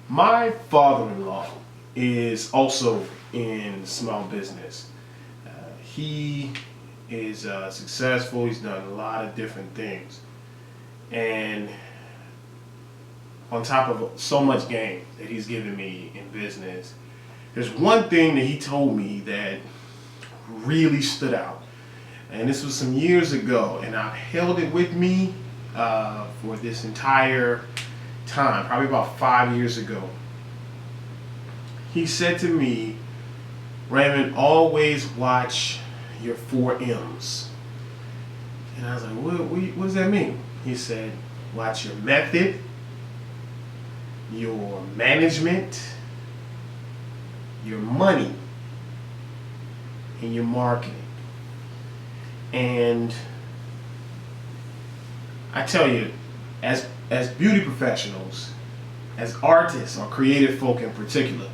My father-in-law is also in small business. He is successful. He's done a lot of different things. And on top of so much game that he's given me in business, there's one thing that he told me that really stood out. And this was some years ago, and I've held it with me for this entire time, probably about 5 years ago. He said to me, Raymond, always watch your 4 M's. And I was like, what does that mean? He said, watch your method, your management, your money, and your marketing. And I tell you, as beauty professionals, as artists or creative folk in particular,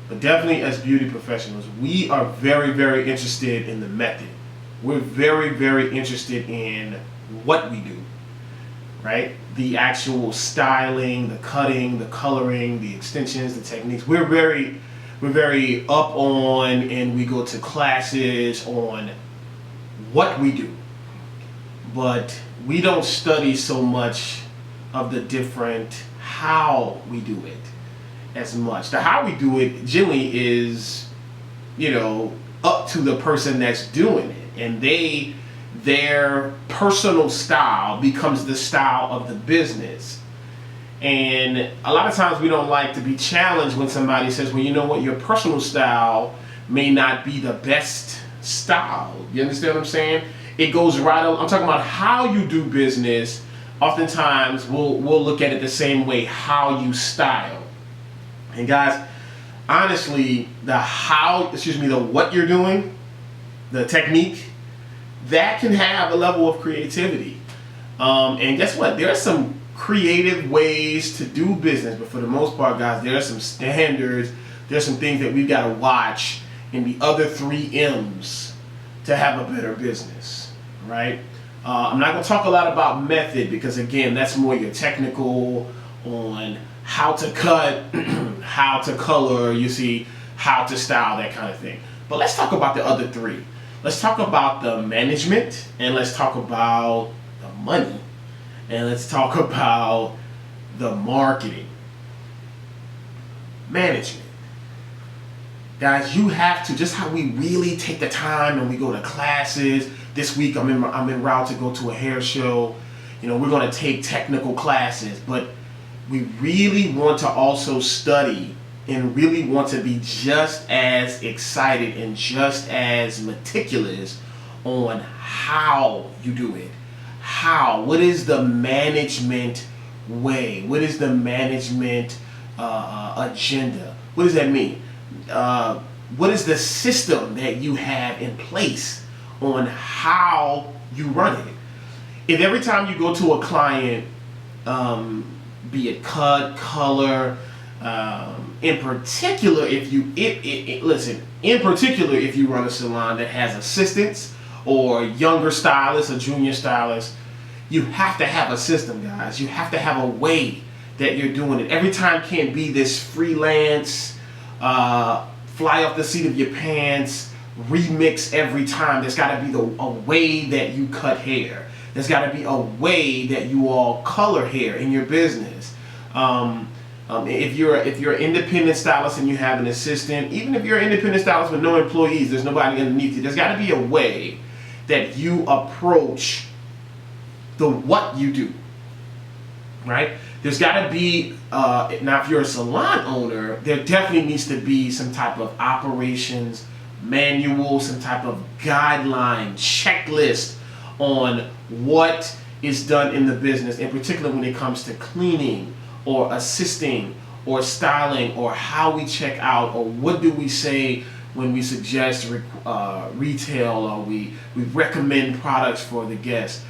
but definitely as beauty professionals, we are very, very interested in the method. We're very, very interested in what we do, right? The actual styling, the cutting, the coloring, the extensions, the techniques. We're very up on, and we go to classes on what we do. But we don't study so much of the different how we do it as much. The how we do it generally is, up to the person that's doing it, and their personal style becomes the style of the business. And a lot of times we don't like to be challenged when somebody says, well, you know what, your personal style may not be the best style. You understand what I'm saying? It goes right on. I'm talking about how you do business. Oftentimes we'll look at it the same way, how you style. And guys, honestly, the what you're doing, the technique, that can have a level of creativity. And guess what? There are some creative ways to do business, but for the most part, guys, there are some standards. There's some things that we've got to watch in the other 3 M's to have a better business, right? I'm not going to talk a lot about method because, again, that's more your technical on how to cut, how to color, how to style, that kind of thing. But let's talk about the other 3. Let's talk about the management, and let's talk about the money, and let's talk about the marketing. Management. Guys, you have to, just how we really take the time and we go to classes. This week I'm en route to go to a hair show. We're going to take technical classes, but we really want to also study and really want to be just as excited and just as meticulous on how you do it. What is the management way? What is the management agenda? What does that mean? What is the system that you have in place on how you run it? If every time you go to a client, be it cut, color, in particular, if you run a salon that has assistants or younger stylists or junior stylists, you have to have a system, guys. You have to have a way that you're doing it. Every time can't be this freelance, fly off the seat of your pants, remix every time. There's got to be a way that you cut hair. There's got to be a way that you all color hair in your business. If you're an independent stylist and you have an assistant, even if you're an independent stylist with no employees, there's nobody underneath you. There's got to be a way that you approach the what you do, right? There's got to be, now if you're a salon owner, there definitely needs to be some type of operations manual, some type of guideline, checklist on what is done in the business, in particular when it comes to cleaning or assisting or styling or how we check out or what do we say when we suggest retail or we recommend products for the guests.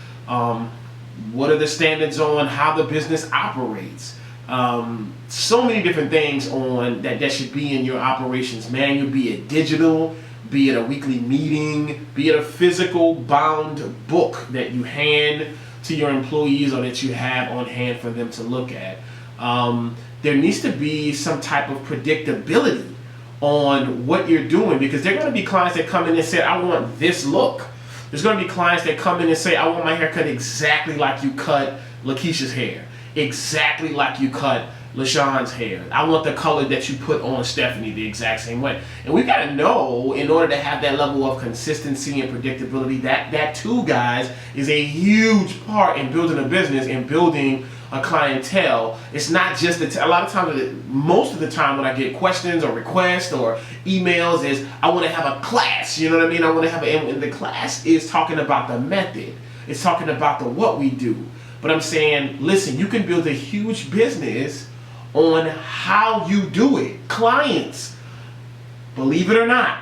What are the standards on how the business operates? So many different things on that should be in your operations manual, be it digital, be it a weekly meeting, be it a physical bound book that you hand to your employees or that you have on hand for them to look at. There needs to be some type of predictability on what you're doing, because there are going to be clients that come in and say, I want this look. There's going to be clients that come in and say, I want my hair cut exactly like you cut Lakeisha's hair, exactly like you cut LaShawn's hair. I want the color that you put on Stephanie the exact same way. And we got to know, in order to have that level of consistency and predictability, that too, guys, is a huge part in building a business and building a clientele. It's not just a lot of times, most of the time when I get questions or requests or emails is, I want to have a class, you know what I mean? I want to have and the class is talking about the method. It's talking about the what we do. But I'm saying, listen, you can build a huge business on how you do it. Clients, believe it or not,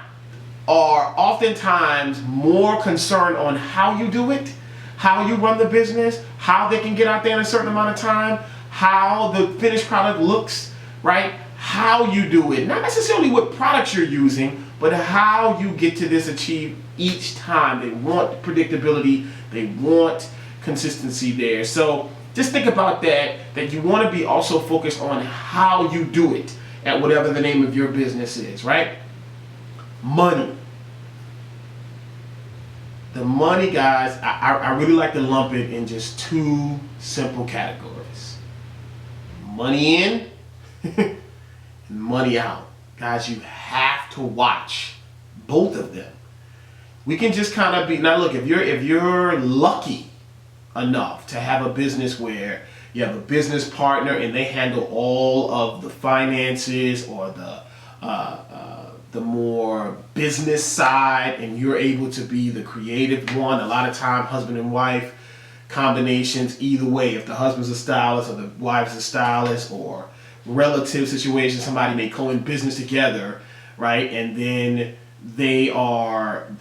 are oftentimes more concerned on how you do it, how you run the business, how they can get out there in a certain amount of time, how the finished product looks, right? How you do it. Not necessarily what products you're using, but how you get to this achieve each time. They want predictability. They want consistency there. So just think about that you want to be also focused on how you do it at whatever the name of your business is, right? Money. The money, guys, I really like to lump it in just two simple categories. Money in and money out. Guys, you have to watch both of them. We can just kind of be, now look, if you're lucky enough to have a business where you have a business partner and they handle all of the finances or the more business side, and you're able to be the creative one. A lot of time, husband and wife combinations, either way, if the husband's a stylist or the wife's a stylist, or relative situation, somebody may co in business together, right? And then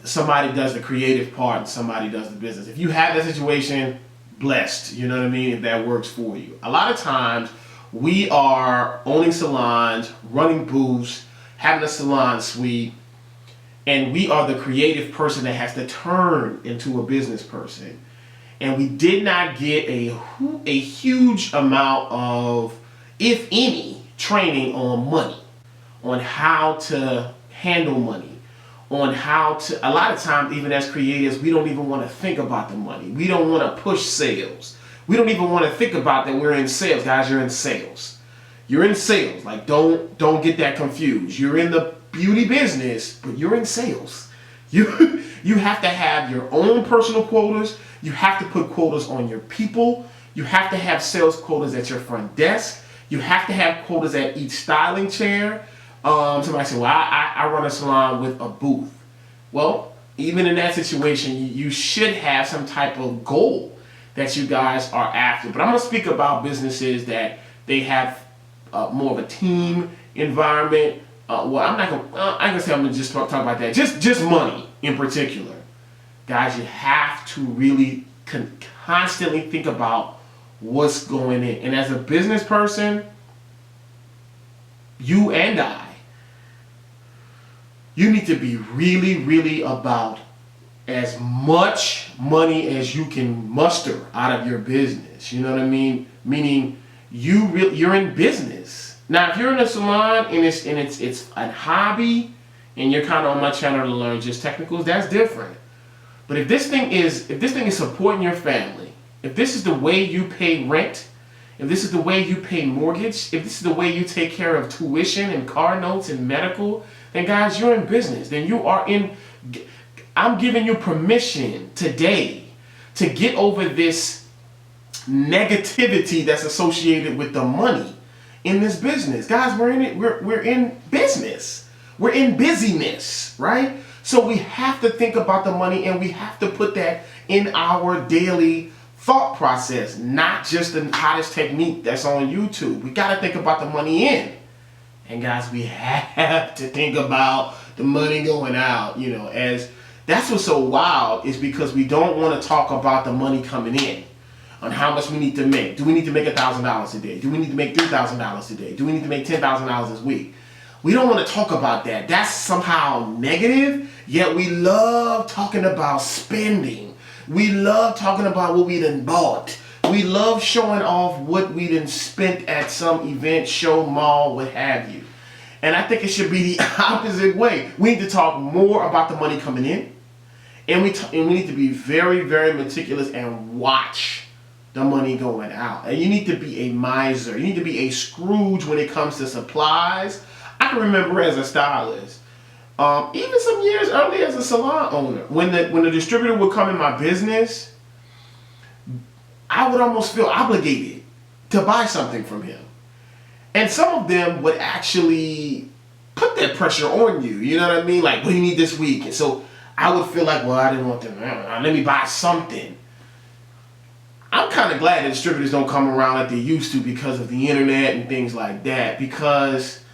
somebody does the creative part and somebody does the business. If you have that situation, blessed, you know what I mean, if that works for you. A lot of times we are owning salons, running booths, having a salon suite, and we are the creative person that has to turn into a business person. And we did not get a huge amount of, if any, training on money, on how to handle money, on how to, a lot of times, even as creatives, we don't even want to think about the money. We don't want to push sales. We don't even want to think about that we're in sales. Guys, you're in sales. You're in sales. Like, don't get that confused. You're in the beauty business, but you're in sales. You have to have your own personal quotas. You have to put quotas on your people. You have to have sales quotas at your front desk. You have to have quotas at each styling chair. Somebody said, well, I run a salon with a booth. Well, even in that situation, you should have some type of goal that you guys are after. But I'm going to speak about businesses that they have more of a team environment. Well, I'm not going to just talk about that. Just money in particular. Guys, you have to really constantly think about what's going in. And as a business person, you and I, you need to be really, really about as much money as you can muster out of your business. You know what I mean? Meaning you're in business. Now, if you're in a salon and it's a hobby and you're kind of on my channel to learn just technicals, that's different. But if this thing is supporting your family, if this is the way you pay rent, if this is the way you pay mortgage, if this is the way you take care of tuition and car notes and medical, then guys, you're in business. Then you are in, I'm giving you permission today to get over this negativity that's associated with the money in this business. Guys, we're in it. We're in business. We're in busyness, right? So we have to think about the money, and we have to put that in our daily thought process, not just the hottest technique that's on YouTube. We got to think about the money in. And guys, we have to think about the money going out, you know, as that's what's so wild, is because we don't want to talk about the money coming in, on how much we need to make. Do we need to make $1,000 a day? Do we need to make $3,000 a day? Do we need to make $10,000 this week? We don't want to talk about that. That's somehow negative, yet we love talking about spending. We love talking about what we done bought, we love showing off what we done spent at some event, show, mall, what have you. And I think it should be the opposite way. We need to talk more about the money coming in. And we need to be very, very meticulous and watch the money going out. And you need to be a miser. You need to be a Scrooge when it comes to supplies. I can remember as a stylist, even some years early as a salon owner, when the distributor would come in my business, I would almost feel obligated to buy something from him. And some of them would actually put that pressure on you. You know what I mean? Like, what do you need this week? And so I would feel like, well, I didn't want them. Let me buy something. I'm kind of glad that distributors don't come around like they used to because of the internet and things like that. Because,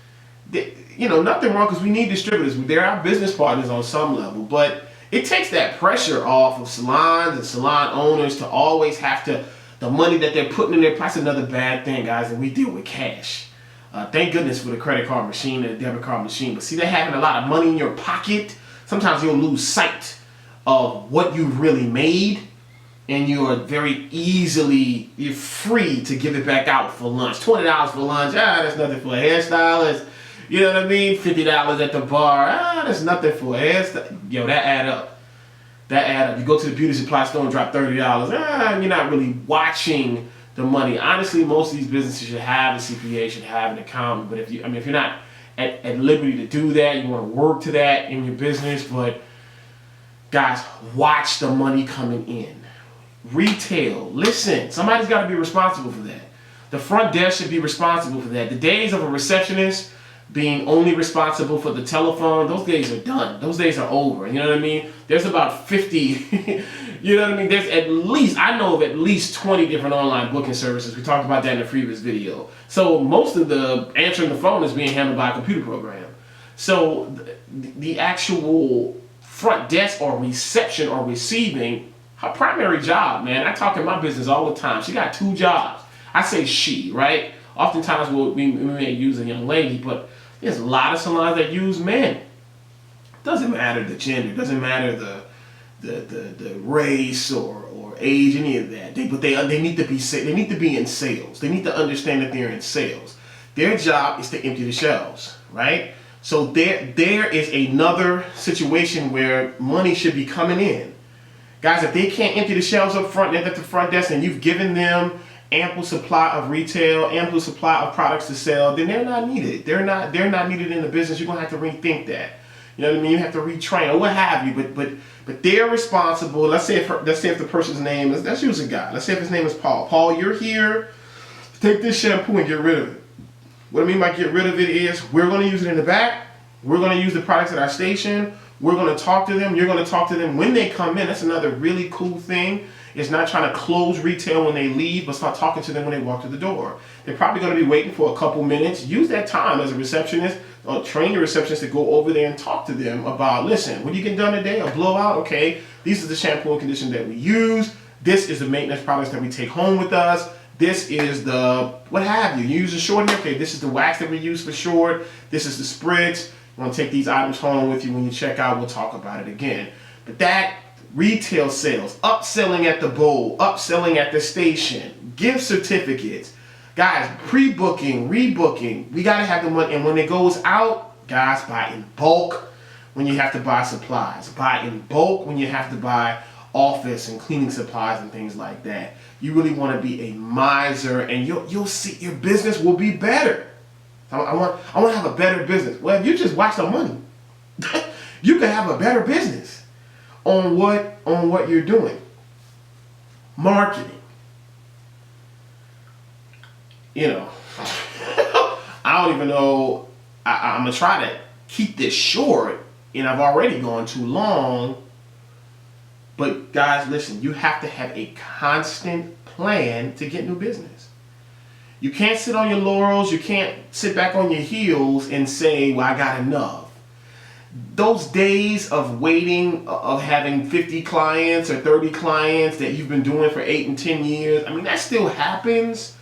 nothing wrong, because we need distributors. They're our business partners on some level. But it takes that pressure off of salons and salon owners to always have to, the money that they're putting in their pockets. Another bad thing, guys, and we deal with cash. Thank goodness for the credit card machine and the debit card machine. But see, they're having a lot of money in your pocket. Sometimes you'll lose sight of what you've really made. And you're you're free to give it back out for lunch. $20 for lunch, that's nothing for a hairstylist. You know what I mean? $50 at the bar, that's nothing for a hairstylist. Yo, that add up. You go to the beauty supply store and drop $30, you're not really watching the money. Honestly, most of these businesses should have a CPA, should have an accountant. But if you're not at liberty to do that, you want to work to that in your business. But guys, watch the money coming in. Retail, listen, somebody's got to be responsible for that. The front desk should be responsible for that. The days of a receptionist being only responsible for the telephone, those days are done. Those days are over. You know what I mean? There's about 50, you know what I mean? I know of at least 20 different online booking services. We talked about that in the previous video. So most of the answering the phone is being handled by a computer program. So the actual front desk or reception or receiving, her primary job, man, I talk in my business all the time. She got 2 jobs. I say she, right? Oftentimes we may use a young lady, but there's a lot of salons that use men. Doesn't matter the gender, doesn't matter the race or age, any of that. They need to be in sales. They need to understand that they're in sales. Their job is to empty the shelves, right? So there is another situation where money should be coming in. Guys, if they can't empty the shelves up front and at the front desk and you've given them ample supply of retail, ample supply of products to sell, then they're not needed. They're not needed in the business. You're gonna have to rethink that. You know what I mean? You have to retrain or what have you. But they're responsible. Let's say if the person's name is, let's use a guy. Let's say if his name is Paul. Paul, you're here. Take this shampoo and get rid of it. What I mean by get rid of it is we're gonna use it in the back. We're gonna use the products at our station. We're going to talk to them. You're going to talk to them when they come in. That's another really cool thing. It's not trying to close retail when they leave, but start talking to them when they walk to the door. They're probably going to be waiting for a couple minutes. Use that time as a receptionist or train your receptionist to go over there and talk to them about, listen, what are you getting done today? A blowout? Okay. These are the shampoo and conditioner that we use. This is the maintenance products that we take home with us. This is the, what have you. You use a short here. Okay, this is the wax that we use for short. This is the spritz. You want to take these items home with you when you check out. We'll talk about it again. But that retail sales, upselling at the bowl, upselling at the station, gift certificates. Guys, pre-booking, rebooking. We got to have the money. And when it goes out, guys, buy in bulk when you have to buy supplies. Buy in bulk when you have to buy office and cleaning supplies and things like that. You really want to be a miser and you'll see your business will be better. I want to have a better business. Well, if you just watch the money, you can have a better business on what you're doing. Marketing. I don't even know. I'm going to try to keep this short, and I've already gone too long. But guys, listen, you have to have a constant plan to get new business. You can't sit on your laurels. You can't sit back on your heels and say, well, I got enough. Those days of waiting, of having 50 clients or 30 clients that you've been doing for 8 and 10 years, I mean, that still happens.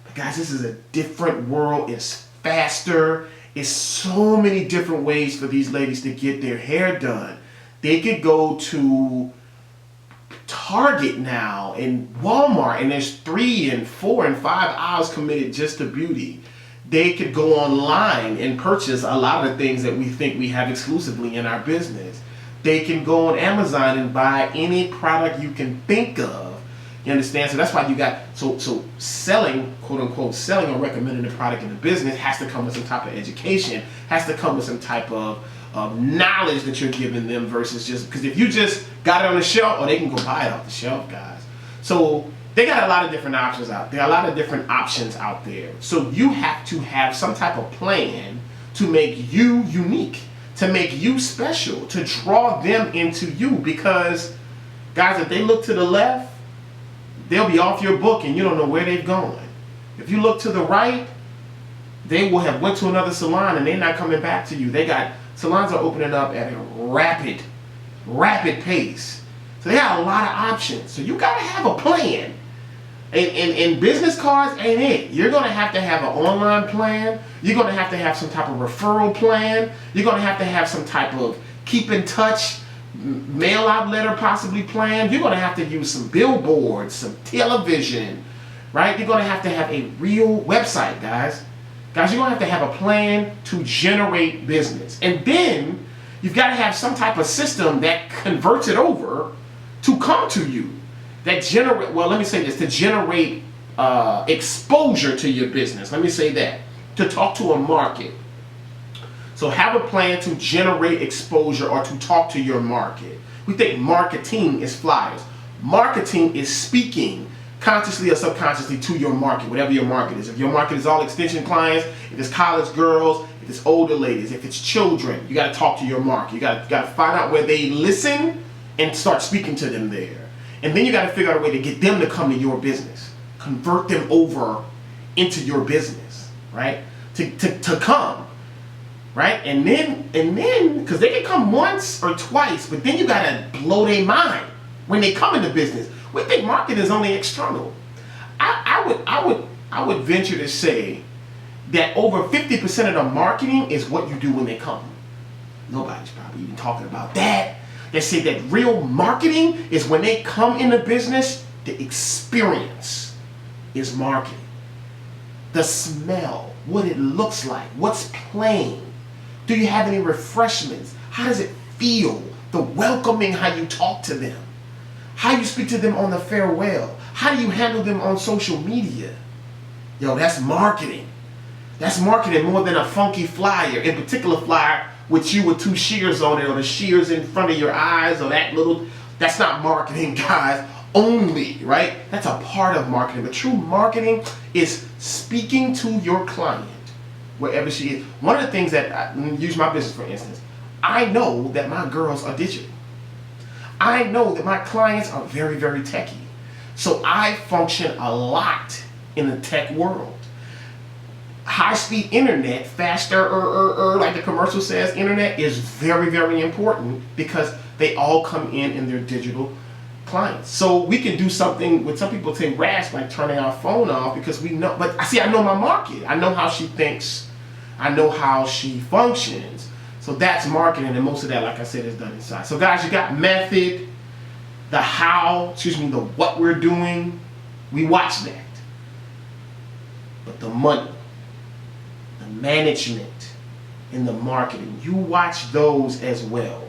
But guys, this is a different world. It's faster. It's so many different ways for these ladies to get their hair done. They could go to Target now and Walmart, and there's 3 and 4 and 5 aisles committed just to beauty. They could go online and purchase a lot of the things that we think we have exclusively in our business. They can go on Amazon and buy any product you can think of. You understand? So that's why you got, so selling, quote unquote, selling or recommending a product in the business has to come with some type of education, has to come with some type of knowledge that you're giving them, versus just, because if you just got it on the shelf, or they can go buy it off the shelf, guys. So they got a lot of different options out there, a lot of different options out there. So you have to have some type of plan to make you unique, to make you special, to draw them into you. Because guys, if they look to the left, they'll be off your book and you don't know where they've gone. If you look to the right, they will have went to another salon and they're not coming back to you. They got, salons are opening up at a rapid pace. So they got a lot of options. So you gotta have a plan. And business cards ain't it. You're gonna have to have an online plan. You're gonna have to have some type of referral plan. You're gonna have to have some type of keep in touch mail out letter possibly plan. You're going to have to use some billboards, some television, right? You're going to have a real website, guys. Guys, you're going to have a plan to generate business. And then you've got to have some type of system that converts it over to come to you. That generate, well, let me say this, to generate exposure to your business. Let me say that. To talk to a market. So have a plan to generate exposure or to talk to your market. We think marketing is flyers. Marketing is speaking consciously or subconsciously to your market, whatever your market is. If your market is all extension clients, if it's college girls, if it's older ladies, if it's children, you got to talk to your market. You got to find out where they listen and start speaking to them there. And then you got to figure out a way to get them to come to your business. Convert them over into your business, right? To come. Right? And then, because they can come once or twice, but then you gotta blow their mind when they come into business. We think marketing is only external. I would venture to say that over 50% of the marketing is what you do when they come. Nobody's probably even talking about that. They say that real marketing is when they come into business. The experience is marketing. The smell, what it looks like, what's playing. Do you have any refreshments? How does it feel? The welcoming, how you talk to them. How you speak to them on the farewell. How do you handle them on social media? Yo, that's marketing. That's marketing more than a funky flyer. In particular flyer with you with 2 shears on it, or the shears in front of your eyes, or that little, that's not marketing, guys. Only, right? That's a part of marketing. But true marketing is speaking to your client wherever she is. One of the things that, use my business for instance, I know that my girls are digital. I know that my clients are very, very techy. So I function a lot in the tech world. High-speed internet, faster, like the commercial says, internet is very, very important because they all come in their digital clients. So we can do something with, some people say rash, like turning our phone off, because we know, but see, I know my market. I know how she thinks. I know how she functions. So that's marketing, and most of that, like I said, is done inside. So guys, you got method, the how, the what we're doing. We watch that. But the money, the management, and the marketing, you watch those as well.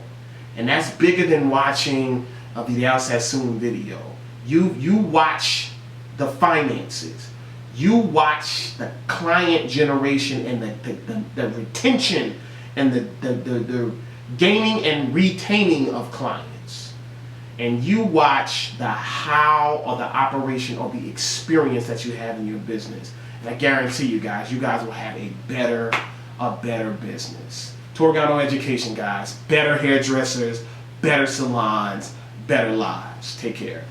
And that's bigger than watching a Vidal Sassoon video. You watch the finances. You watch the client generation and the retention and the gaining and retaining of clients. And you watch the how or the operation or the experience that you have in your business. And I guarantee you guys will have a better business. Torgano Education, guys. Better hairdressers, better salons, better lives. Take care.